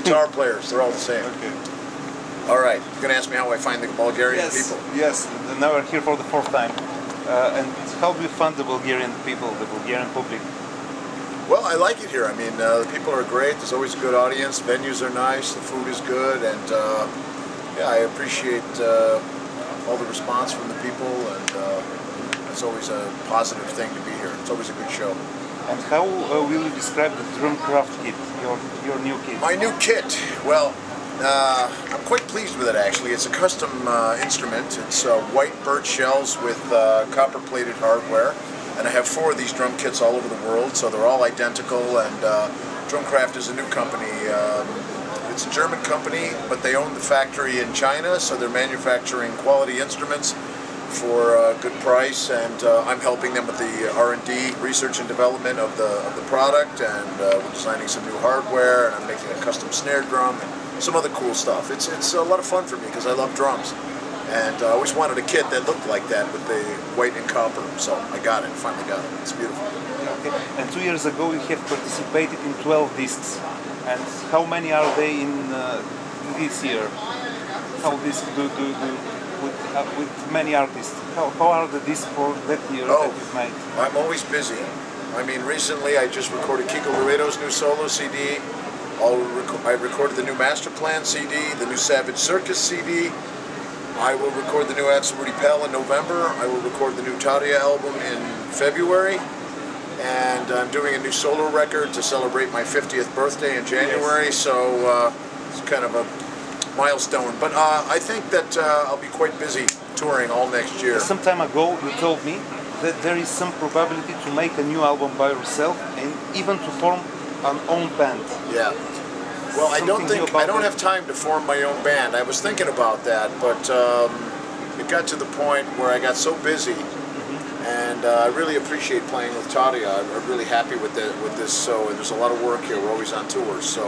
guitar players. They're all the same. Okay. All right. You're going to ask me how I find the Bulgarian people? Yes. Now we're here for the fourth time. And how do you find the Bulgarian people, the Bulgarian public? Well, I like it here. I mean, the people are great. There's always a good audience. Venues are nice. The food is good. And yeah, I appreciate all the response from the people. And it's always a positive thing to be here. It's always a good show. And how will you describe the Drumcraft kit, your new kit? My new kit? Well, I'm quite pleased with it actually. It's a custom instrument. It's white birch shells with copper-plated hardware. And I have 4 of these drum kits all over the world, so they're all identical. And Drumcraft is a new company. It's a German company, but they own the factory in China, so they're manufacturing quality instruments for a good price, and I'm helping them with the R&D, research and development of the product, and we're designing some new hardware, and I'm making a custom snare drum, and some other cool stuff. It's a lot of fun for me because I love drums, and I always wanted a kit that looked like that with the white and copper, so I got it, finally got it. It's beautiful. Okay. And 2 years ago you have participated in 12 discs, and how many are they in this year? How discs do with many artists? How are the discs for that year that you've made? I'm always busy. I mean, recently I just recorded Kiko Laredo's new solo CD. I recorded the new Masterplan CD, the new Savage Circus CD. I will record the new Axel Rudi Pell in November. I will record the new Tarja album in February. And I'm doing a new solo record to celebrate my 50th birthday in January. Yes. So it's kind of a milestone, but I think that I'll be quite busy touring all next year. Some time ago you told me that there is some probability to make a new album by yourself and even to form an own band. Yeah. Well, I don't have time to form my own band. I was thinking about that, but it got to the point where I got so busy, and I really appreciate playing with Tarja. I'm really happy with this. So there's a lot of work here. We're always on tour, so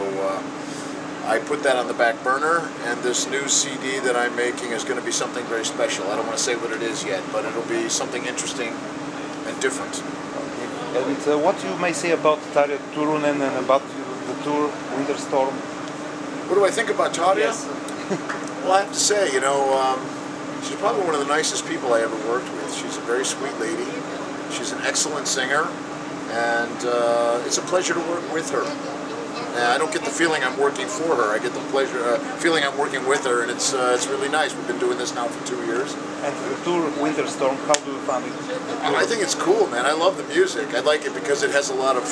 I put that on the back burner, and this new CD that I'm making is going to be something very special. I don't want to say what it is yet, but it'll be something interesting and different. Okay. And what you may say about Tarja Turunen and about the tour Winter Storm? What do I think about Tarja? Yes. Well, I have to say, you know, she's probably one of the nicest people I ever worked with. She's a very sweet lady. She's an excellent singer, and it's a pleasure to work with her. I don't get the feeling I'm working for her. I get the feeling I'm working with her, and it's really nice. We've been doing this now for 2 years. And the tour Winter Storm, how do you find it? I think it's cool, man. I love the music. I like it because it has a lot of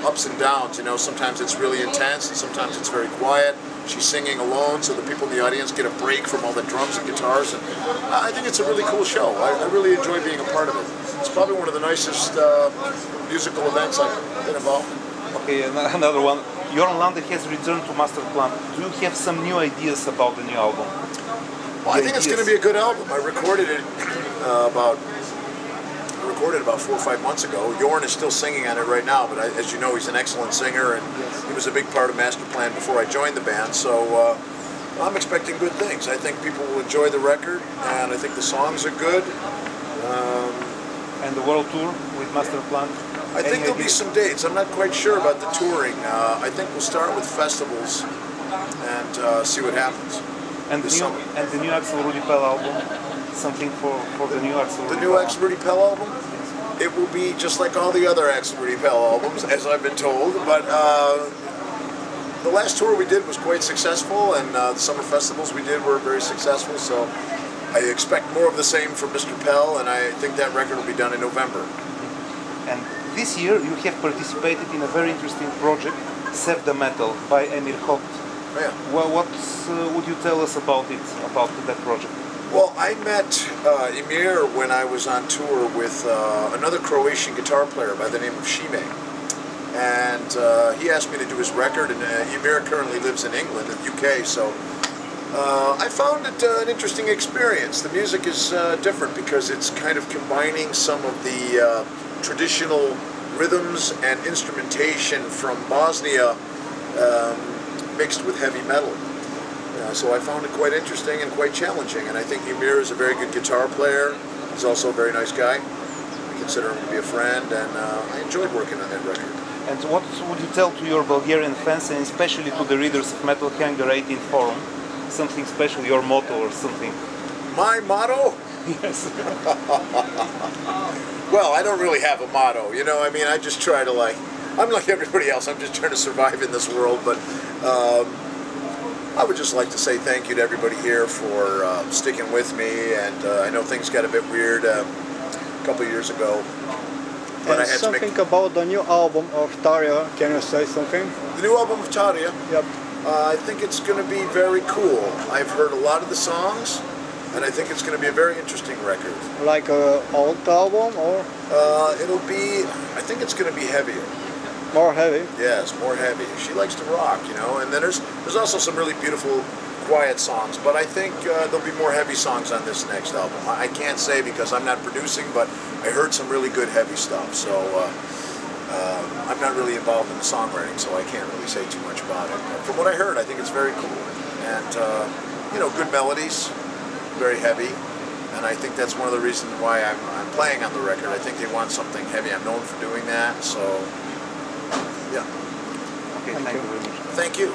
ups and downs. You know, sometimes it's really intense, and sometimes it's very quiet. She's singing alone, so the people in the audience get a break from all the drums and guitars. And I think it's a really cool show. I really enjoy being a part of it. It's probably one of the nicest musical events I've been involved in. Okay, another one. Jorn Lande has returned to Masterplan. Do you have some new ideas about the new album? Well, I think it's going to be a good album. I recorded it about 4 or 5 months ago. Jorn is still singing on it right now, but as you know, he's an excellent singer, and he was a big part of Masterplan before I joined the band. So I'm expecting good things. I think people will enjoy the record, and I think the songs are good. And the world tour with Masterplan? I think there'll be some dates. I'm not quite sure about the touring. I think we'll start with festivals and see what happens. And the new Axel Rudi Pell album? Something for the new Axel Rudi Pell? The new Axel Rudi Pell album? It will be just like all the other Axel Rudi Pell albums, as I've been told. But the last tour we did was quite successful, and the summer festivals we did were very successful. So I expect more of the same from Mr. Pell, and I think that record will be done in November. And this year you have participated in a very interesting project, Save the Metal, by Emir Hot. Oh, yeah. Well, what would you tell us about that project? Well, I met Emir when I was on tour with another Croatian guitar player by the name of Shime. And he asked me to do his record, and Emir currently lives in England, in the UK, so I found it an interesting experience. The music is different because it's kind of combining some of the traditional rhythms and instrumentation from Bosnia mixed with heavy metal. So I found it quite interesting and quite challenging, and I think Emir is a very good guitar player. He's also a very nice guy. I consider him to be a friend, and I enjoyed working on that record. And what would you tell to your Bulgarian fans, and especially to the readers of Metal Hangar 18 forum? Something special, your motto or something? My motto? Yes. Well, I don't really have a motto, you know. I mean, I just try to I'm like everybody else. I'm just trying to survive in this world. But I would just like to say thank you to everybody here for sticking with me. And I know things got a bit weird a couple of years ago. But and I had something about the new album of Tarja. Can you say something? The new album of Tarja? Yep. I think it's going to be very cool. I've heard a lot of the songs, and I think it's going to be a very interesting record. Like an old album, or? It'll be, I think it's going to be heavier. More heavy? Yes, more heavy. She likes to rock, you know, and then there's also some really beautiful, quiet songs, but I think there'll be more heavy songs on this next album. I can't say because I'm not producing, but I heard some really good heavy stuff, so I'm not really involved in the songwriting, so I can't really say too much about it. But from what I heard, I think it's very cool, and, you know, good melodies, very heavy, and I think that's one of the reasons why I'm playing on the record. I think they want something heavy. I'm known for doing that, so, yeah. Okay, thank you very much. Thank you.